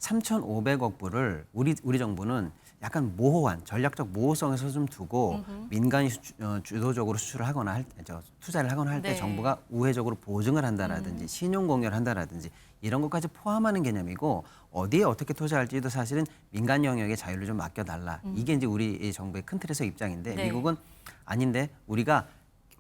3,500억 불을 우리 정부는 약간 모호한 전략적 모호성에서 좀 두고 민간이 주도적으로 수출을 하거나 투자를 하거나 할 때 네. 정부가 우회적으로 보증을 한다라든지 신용 공여를 한다라든지 이런 것까지 포함하는 개념이고 어디에 어떻게 투자할지도 사실은 민간 영역의 자유를 좀 맡겨달라. 이게 이제 우리 정부의 큰 틀에서 입장인데 네. 미국은 아닌데 우리가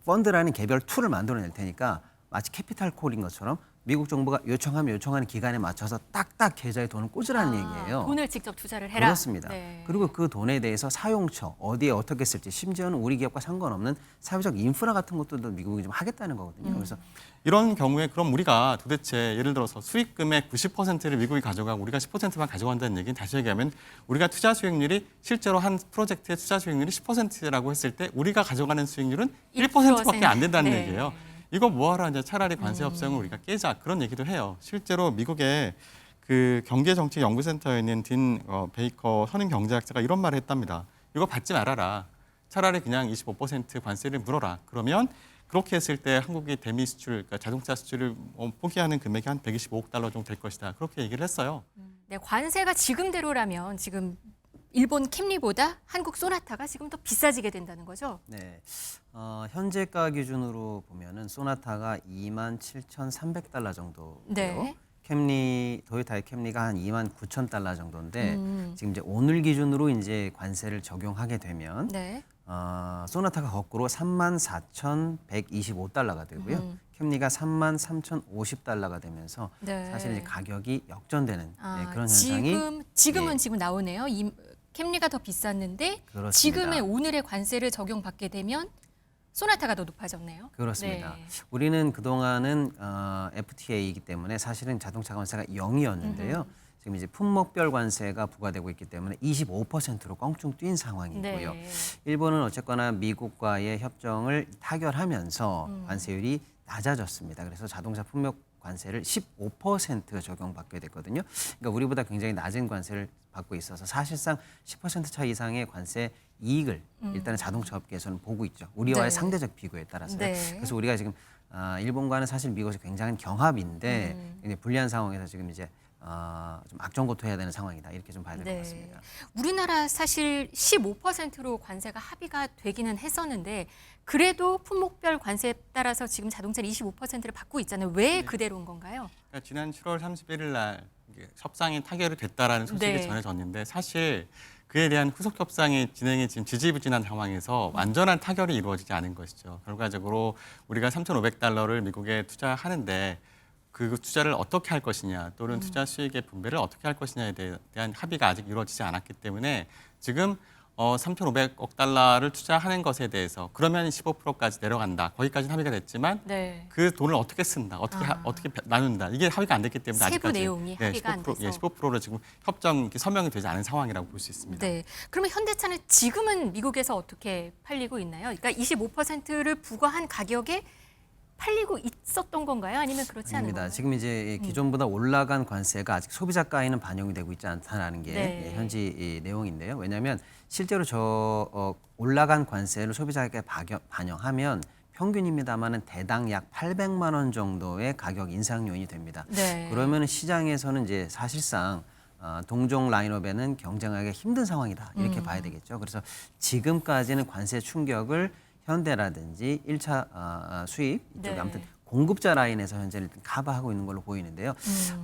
펀드라는 개별 툴을 만들어낼 테니까 마치 캐피탈 콜인 것처럼 미국 정부가 요청하면 요청하는 기간에 맞춰서 딱딱 계좌에 돈을 꽂으라는 얘기예요. 돈을 직접 투자를 해라. 그렇습니다. 네. 그리고 그 돈에 대해서 사용처, 어디에 어떻게 쓸지, 심지어는 우리 기업과 상관없는 사회적 인프라 같은 것들도 미국이 좀 하겠다는 거거든요. 그래서 이런 경우에 그럼 우리가 도대체 예를 들어서 수익금의 90%를 미국이 가져가고 우리가 10%만 가져간다는 얘기는 다시 얘기하면 우리가 투자 수익률이 실제로 한 프로젝트의 투자 수익률이 10%라고 했을 때 우리가 가져가는 수익률은 1%밖에 안 된다는 네. 얘기예요. 이거 뭐하러 이제 차라리 관세 협상을 우리가 깨자 그런 얘기도 해요. 실제로 미국의 그 경제정책연구센터에 있는 딘 베이커 선임 경제학자가 이런 말을 했답니다. 이거 받지 말아라. 차라리 그냥 25% 관세를 물어라. 그러면 그렇게 했을 때 한국이 대미 수출, 그러니까 자동차 수출을 포기하는 금액이 한 125억 달러 정도 될 것이다. 그렇게 얘기를 했어요. 네, 관세가 지금대로라면 지금 일본 캠리보다 한국 소나타가 지금 더 비싸지게 된다는 거죠? 네, 현재가 기준으로 보면은 소나타가 27,300달러 정도고요. 네. 캠리 토요타의 캠리가 한 29,000달러 정도인데 지금 이제 오늘 기준으로 이제 관세를 적용하게 되면 네. 소나타가 거꾸로 34,125달러가 되고요. 캠리가 33,050달러가 되면서 네. 사실 이제 가격이 역전되는 그런 현상이 지금은 예. 지금 나오네요. 캠리가 더 비쌌는데 그렇습니다. 지금의 오늘의 관세를 적용받게 되면 소나타가 더 높아졌네요. 그렇습니다. 네. 우리는 그동안은 FTA이기 때문에 사실은 자동차 관세가 0이었는데요. 지금 이제 품목별 관세가 부과되고 있기 때문에 25%로 껑충 뛴 상황이고요. 네. 일본은 어쨌거나 미국과의 협정을 타결하면서 관세율이 낮아졌습니다. 그래서 자동차 품목 관세를 15% 적용받게 됐거든요. 그러니까 우리보다 굉장히 낮은 관세를 받고 있어서 사실상 10% 차 이상의 관세 이익을 일단은 자동차 업계에서는 보고 있죠. 우리와의 네. 상대적 비교에 따라서요. 네. 그래서 우리가 지금 일본과는 사실 미국에서 굉장한 경합인데 굉장히 불리한 상황에서 지금 이제 좀 악전고토해야 되는 상황이다. 이렇게 좀 봐야 될 것 네. 같습니다. 우리나라 사실 15%로 관세가 합의가 되기는 했었는데 그래도 품목별 관세에 따라서 지금 자동차를 25%를 받고 있잖아요. 왜 그대로인 건가요? 그러니까 지난 7월 31일 날 이게 협상이 타결이 됐다라는 소식이 네. 전해졌는데 사실 그에 대한 후속 협상이 진행이 지금 지지부진한 상황에서 완전한 타결이 이루어지지 않은 것이죠. 결과적으로 우리가 3,500달러를 미국에 투자하는데 그 투자를 어떻게 할 것이냐 또는 투자 수익의 분배를 어떻게 할 것이냐에 대한 합의가 아직 이루어지지 않았기 때문에 지금 3,500억 달러를 투자하는 것에 대해서 그러면 15%까지 내려간다. 거기까지는 합의가 됐지만 네. 그 돈을 어떻게 쓴다, 어떻게 나눈다. 이게 합의가 안 됐기 때문에 세부 아직까지 내용이 합의가 안 돼서. 15%로 지금 협정 서명이 되지 않은 상황이라고 볼 수 있습니다. 네. 그러면 현대차는 지금은 미국에서 어떻게 팔리고 있나요? 그러니까 25%를 부과한 가격에 팔리고 있었던 건가요? 아니면 그렇지 않은 아닙니다. 건가요? 지금 이제 기존보다 올라간 관세가 아직 소비자가에는 반영이 되고 있지 않다는 게 네. 현지 내용인데요. 왜냐하면 실제로 올라간 관세를 소비자에게 반영하면 평균입니다만은 대당 약 800만 원 정도의 가격 인상 요인이 됩니다. 네. 그러면 시장에서는 이제 사실상 동종 라인업에는 경쟁하기 힘든 상황이다 이렇게 봐야 되겠죠. 그래서 지금까지는 관세 충격을 현대라든지 1차 수입 이쪽에 네. 아무튼 공급자 라인에서 현재 커버하고 있는 걸로 보이는데요.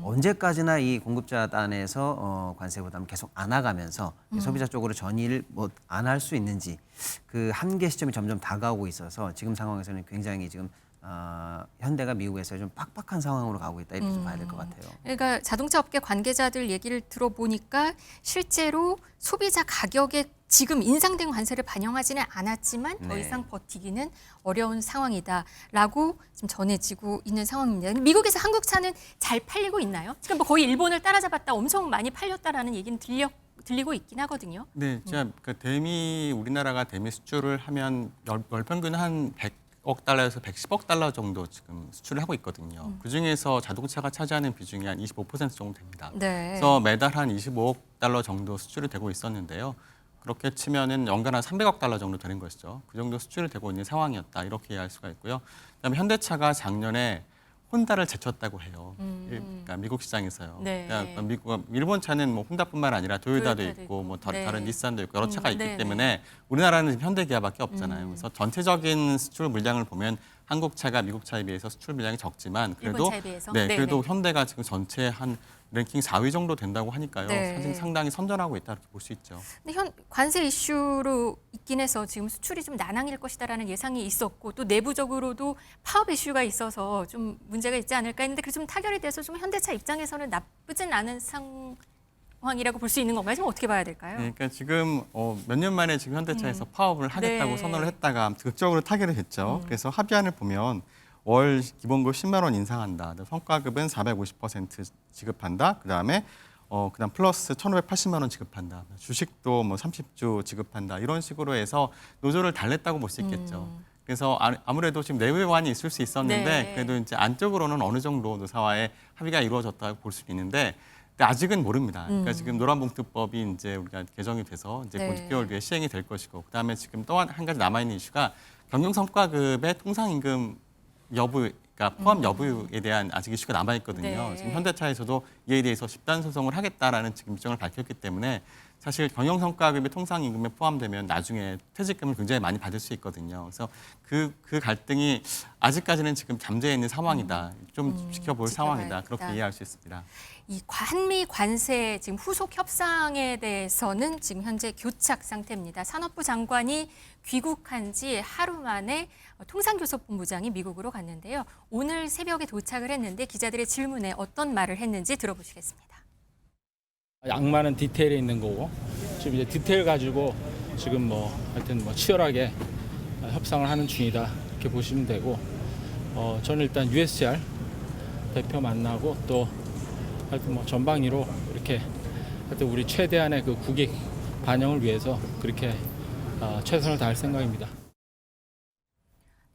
언제까지나 이 공급자 단에서 관세 부담을 계속 안아가면서 소비자 쪽으로 전이를 안 할 수 있는지 그 한계 시점이 점점 다가오고 있어서 지금 상황에서는 굉장히 지금 현대가 미국에서 좀 빡빡한 상황으로 가고 있다 이렇게 좀 봐야 될 것 같아요. 그러니까 자동차 업계 관계자들 얘기를 들어보니까 실제로 소비자 가격에 지금 인상된 관세를 반영하지는 않았지만 더 네. 이상 버티기는 어려운 상황이다라고 지금 전해지고 있는 상황입니다. 미국에서 한국 차는 잘 팔리고 있나요? 지금 뭐 거의 일본을 따라잡았다, 엄청 많이 팔렸다라는 얘기는 들리고 있긴 하거든요. 네, 제가 우리나라가 대미 수출을 하면 월 평균 한 100억 달러에서 110억 달러 정도 지금 수출을 하고 있거든요. 그 중에서 자동차가 차지하는 비중이 한 25% 정도 됩니다. 네. 그래서 매달 한 25억 달러 정도 수출이 되고 있었는데요. 그렇게 치면은 연간 한 300억 달러 정도 되는 것이죠. 그 정도 수출이 되고 있는 상황이었다. 이렇게 이해할 수가 있고요. 그다음에 현대차가 작년에 혼다를 제쳤다고 해요. 그러니까 미국 시장에서요. 네. 그러니까 일본 차는 뭐 혼다뿐만 아니라 토요타도 토요타도 있고 뭐 네. 다른 닛산도 있고 여러 차가 있기 네, 때문에 우리나라는 지금 현대기아밖에 없잖아요. 그래서 전체적인 수출 물량을 보면 한국 차가 미국 차에 비해서 수출 물량이 적지만 그래도 일본 차에 비해서? 네, 네, 그래도 네. 현대가 지금 전체 한 랭킹 4위 정도 된다고 하니까요. 네. 사실 상당히 선전하고 있다 이렇게 볼 수 있죠. 근데 관세 이슈로 있긴 해서 지금 수출이 좀 난항일 것이다라는 예상이 있었고 또 내부적으로도 파업 이슈가 있어서 좀 문제가 있지 않을까 했는데 그래서 좀 타결이 돼서 좀 현대차 입장에서는 나쁘진 않은 상황이라고 볼 수 있는 건가요? 지금 어떻게 봐야 될까요? 네, 그러니까 지금 몇 년 만에 지금 현대차에서 파업을 하겠다고 네. 선언을 했다가 극적으로 타결이 됐죠. 그래서 합의안을 보면 월 기본급 10만 원 인상한다. 성과급은 450% 지급한다. 그다음에 그다음 플러스 1,580만 원 지급한다. 주식도 뭐 30주 지급한다. 이런 식으로 해서 노조를 달랬다고 볼 수 있겠죠. 그래서 아무래도 지금 내부 보완이 있을 수 있었는데 네. 그래도 이제 안쪽으로는 어느 정도 노사와의 합의가 이루어졌다고 볼 수 있는데 근데 아직은 모릅니다. 그러니까 지금 노란봉투법이 이제 우리가 개정이 돼서 이제 곧 네. 6개월 뒤에 시행이 될 것이고 그다음에 지금 또 한 가지 남아 있는 이슈가 경영성과급의 통상임금 여부, 그러니까 포함 여부에 대한 아직 이슈가 남아 있거든요. 네. 지금 현대차에서도 이에 대해서 집단 소송을 하겠다라는 지금 입장을 밝혔기 때문에 사실 경영성과급이 통상임금에 포함되면 나중에 퇴직금을 굉장히 많이 받을 수 있거든요. 그래서 그 갈등이 아직까지는 지금 잠재해 있는 상황이다. 좀 지켜볼 상황이다. 그렇게 이해할 수 있습니다. 이 한미 관세 지금 후속 협상에 대해서는 지금 현재 교착 상태입니다. 산업부 장관이 귀국한 지 하루 만에 통상교섭본부장이 미국으로 갔는데요. 오늘 새벽에 도착을 했는데 기자들의 질문에 어떤 말을 했는지 들어보시겠습니다. 양만은 디테일에 있는 거고 지금 이제 디테일 가지고 지금 뭐 하여튼 뭐 치열하게 협상을 하는 중이다 이렇게 보시면 되고 저는 일단 USCR 대표 만나고 또 하여튼 뭐 전방위로 이렇게 하여튼 우리 최대한의 그 국익 반영을 위해서 그렇게 최선을 다할 생각입니다.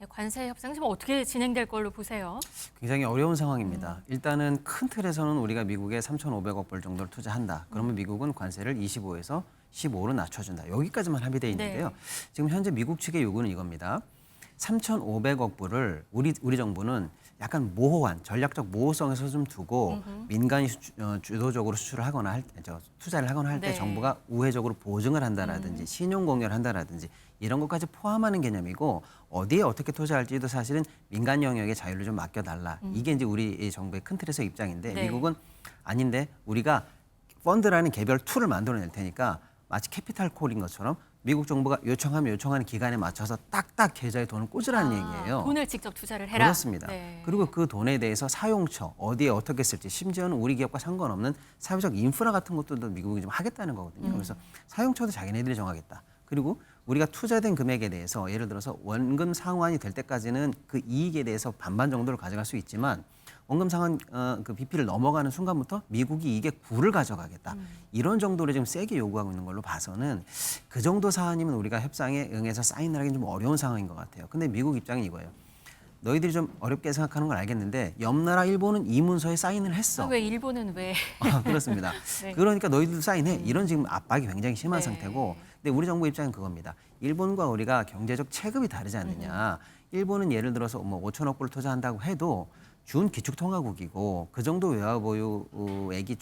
네, 관세 협상 지금 어떻게 진행될 걸로 보세요? 굉장히 어려운 상황입니다. 일단은 큰 틀에서는 우리가 미국에 3,500억 불 정도를 투자한다. 그러면 미국은 관세를 25에서 15로 낮춰준다. 여기까지만 합의되어 있는데요. 네. 지금 현재 미국 측의 요구는 이겁니다. 3,500억 불을 우리 정부는 약간 모호한 전략적 모호성에서 좀 두고 민간이 주도적으로 수출을 하거나 투자를 하거나 할 때 네. 정부가 우회적으로 보증을 한다라든지 신용 공여를 한다라든지 이런 것까지 포함하는 개념이고 어디에 어떻게 투자할지도 사실은 민간 영역의 자유를 좀 맡겨달라. 이게 이제 우리 정부의 큰 틀에서 입장인데 네. 미국은 아닌데 우리가 펀드라는 개별 툴을 만들어낼 테니까 마치 캐피탈 콜인 것처럼 미국 정부가 요청하면 요청하는 기간에 맞춰서 딱딱 계좌에 돈을 꽂으라는 얘기예요. 돈을 직접 투자를 해라. 그렇습니다. 네. 그리고 그 돈에 대해서 사용처, 어디에 어떻게 쓸지, 심지어는 우리 기업과 상관없는 사회적 인프라 같은 것들도 미국이 좀 하겠다는 거거든요. 그래서 사용처도 자기네들이 정하겠다. 그리고 우리가 투자된 금액에 대해서 예를 들어서 원금 상환이 될 때까지는 그 이익에 대해서 반반 정도를 가져갈 수 있지만 원금 상환 그 BP를 넘어가는 순간부터 미국이 이게 9를 가져가겠다. 이런 정도를 지금 세게 요구하고 있는 걸로 봐서는 그 정도 사안이면 우리가 협상에 응해서 사인을 하기는 좀 어려운 상황인 것 같아요. 근데 미국 입장은 이거예요. 너희들이 좀 어렵게 생각하는 건 알겠는데 옆 나라 일본은 이 문서에 사인을 했어. 왜 일본은 왜? 그렇습니다. 네. 그러니까 너희들도 사인해. 이런 지금 압박이 굉장히 심한 네. 상태고 근데 우리 정부 입장은 그겁니다. 일본과 우리가 경제적 체급이 다르지 않느냐. 일본은 예를 들어서 뭐 5천억 불 투자한다고 해도 준 기축통화국이고 그 정도 외화보유액이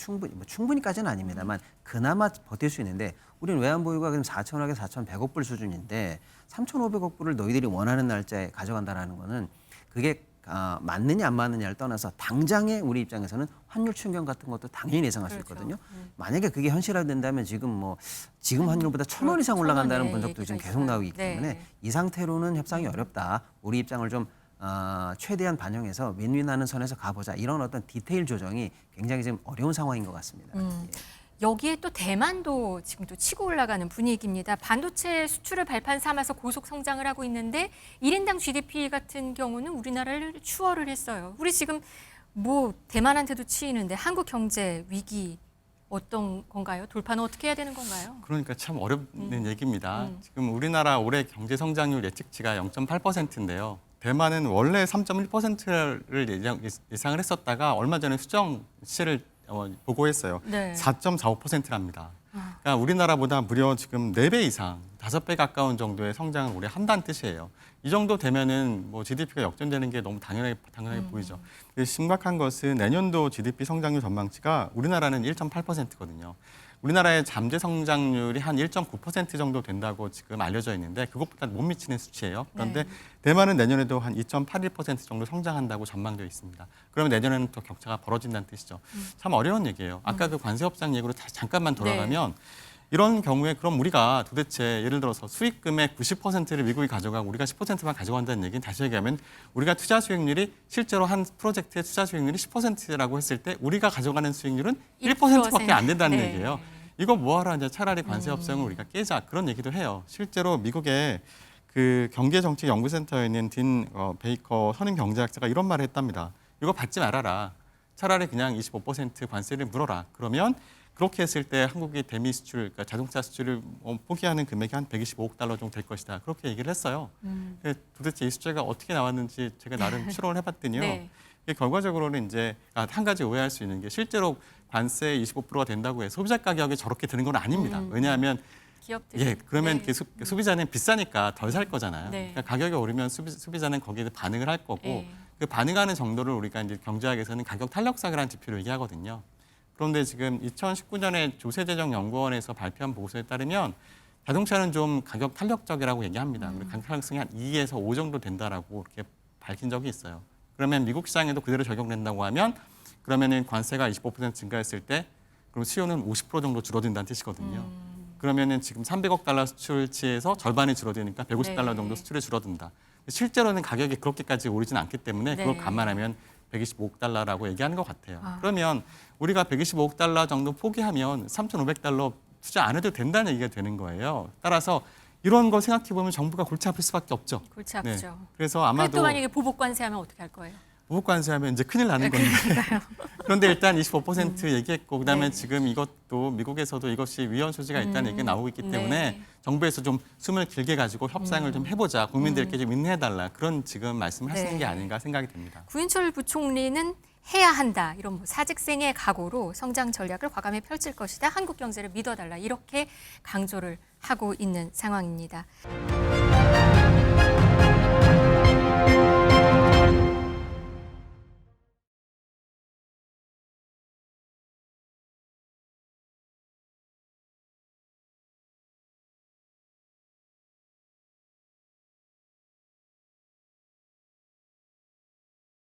충분히까지는 아닙니다만 그나마 버틸 수 있는데 우리는 외환보유가 그럼 4천억에서 4,100억 불 수준인데 3,500억 불을 너희들이 원하는 날짜에 가져간다라는 거는 그게 맞느냐 안 맞느냐를 떠나서 당장의 우리 입장에서는 환율 충격 같은 것도 당연히 예상할 수 그렇죠. 있거든요. 만약에 그게 현실화된다면 지금 환율보다 1,000원 이상 올라간다는 1,000원의 분석도 지금 얘기가 계속 있어요. 나오기 네. 때문에 이 상태로는 협상이 어렵다. 우리 입장을 좀 최대한 반영해서 윈윈하는 선에서 가보자. 이런 어떤 디테일 조정이 굉장히 지금 어려운 상황인 것 같습니다. 예. 여기에 또 대만도 지금 또 치고 올라가는 분위기입니다. 반도체 수출을 발판 삼아서 고속 성장을 하고 있는데 1인당 GDP 같은 경우는 우리나라를 추월을 했어요. 우리 지금 뭐 대만한테도 치이는데 한국 경제 위기 어떤 건가요? 돌파는 어떻게 해야 되는 건가요? 그러니까 참 어렵는 얘기입니다. 지금 우리나라 올해 경제 성장률 예측치가 0.8%인데요. 대만은 원래 3.1%를 예상을 했었다가 얼마 전에 수정치를 보고했어요. 네. 4.45%랍니다. 그러니까 우리나라보다 무려 지금 4배 이상, 5배 가까운 정도의 성장을 올해 한다는 뜻이에요. 이 정도 되면은 뭐 GDP가 역전되는 게 너무 당연하게 보이죠. 근데 심각한 것은 내년도 GDP 성장률 전망치가 우리나라는 1.8%거든요. 우리나라의 잠재 성장률이 한 1.9% 정도 된다고 지금 알려져 있는데 그것보다 못 미치는 수치예요. 그런데 네. 대만은 내년에도 한 2.81% 정도 성장한다고 전망되어 있습니다. 그러면 내년에는 또 격차가 벌어진다는 뜻이죠. 참 어려운 얘기예요. 아까 그 관세 협상 얘기로 잠깐만 돌아가면 이런 경우에 그럼 우리가 도대체 예를 들어서 수익금의 90%를 미국이 가져가고 우리가 10%만 가져간다는 얘기는 다시 얘기하면 우리가 투자 수익률이 실제로 한 프로젝트의 투자 수익률이 10%라고 했을 때 우리가 가져가는 수익률은 1%밖에 안 된다는 네. 얘기예요. 이거 뭐하러 이제 차라리 관세 협상을 우리가 깨자 그런 얘기도 해요. 실제로 미국의 그 경제정책연구센터에 있는 딘 베이커 선임 경제학자가 이런 말을 했답니다. 이거 받지 말아라. 차라리 그냥 25% 관세를 물어라. 그러면 그렇게 했을 때 한국이 대미 수출, 그러니까 자동차 수출을 포기하는 금액이 한 125억 달러 정도 될 것이다. 그렇게 얘기를 했어요. 도대체 이 숫자가 어떻게 나왔는지 제가 나름 추론을 해봤더니요. 네. 이게 결과적으로는 이제 한 가지 오해할 수 있는 게 실제로 관세 25%가 된다고 해서 소비자 가격이 저렇게 드는 건 아닙니다. 왜냐하면 기업들이. 그러면 네. 소비자는 비싸니까 덜 살 거잖아요. 네. 그러니까 가격이 오르면 소비자는 거기에 반응을 할 거고 네. 그 반응하는 정도를 우리가 이제 경제학에서는 가격 탄력성이라는 지표를 얘기하거든요. 그런데 지금 2019년에 조세재정연구원에서 발표한 보고서에 따르면 자동차는 좀 가격 탄력적이라고 얘기합니다. 그리고 가격 탄력성이 한 2에서 5 정도 된다라고 이렇게 밝힌 적이 있어요. 그러면 미국 시장에도 그대로 적용된다고 하면 그러면은 관세가 25% 증가했을 때 그럼 수요는 50% 정도 줄어든다는 뜻이거든요. 그러면은 지금 300억 달러 수출치에서 절반이 줄어드니까 150달러 네. 정도 수출이 줄어든다. 실제로는 가격이 그렇게까지 오르진 않기 때문에 그걸 네. 감안하면 125억 달러라고 얘기하는 것 같아요. 그러면 우리가 125억 달러 정도 포기하면 3,500달러 투자 안 해도 된다는 얘기가 되는 거예요. 따라서 이런 거 생각해 보면 정부가 골치 아플 수밖에 없죠. 골치 아프죠. 그래서 그리고 아마도 또 만약에 보복 관세하면 어떻게 할 거예요? 보복 관세하면 이제 큰일 나는 건데. 그런데 일단 25% 얘기했고 그다음에 네. 지금 이것도 미국에서도 이것이 위헌 소지가 있다는 얘기가 나오고 있기 때문에 네. 정부에서 좀 숨을 길게 가지고 협상을 좀 해보자. 국민들께 좀 인내해달라. 그런 지금 말씀을 하시는 네. 게 아닌가 생각이 듭니다. 구인철 부총리는 해야 한다. 이런 뭐 사직생의 각오로 성장 전략을 과감히 펼칠 것이다. 한국 경제를 믿어달라. 이렇게 강조를 하고 있는 상황입니다.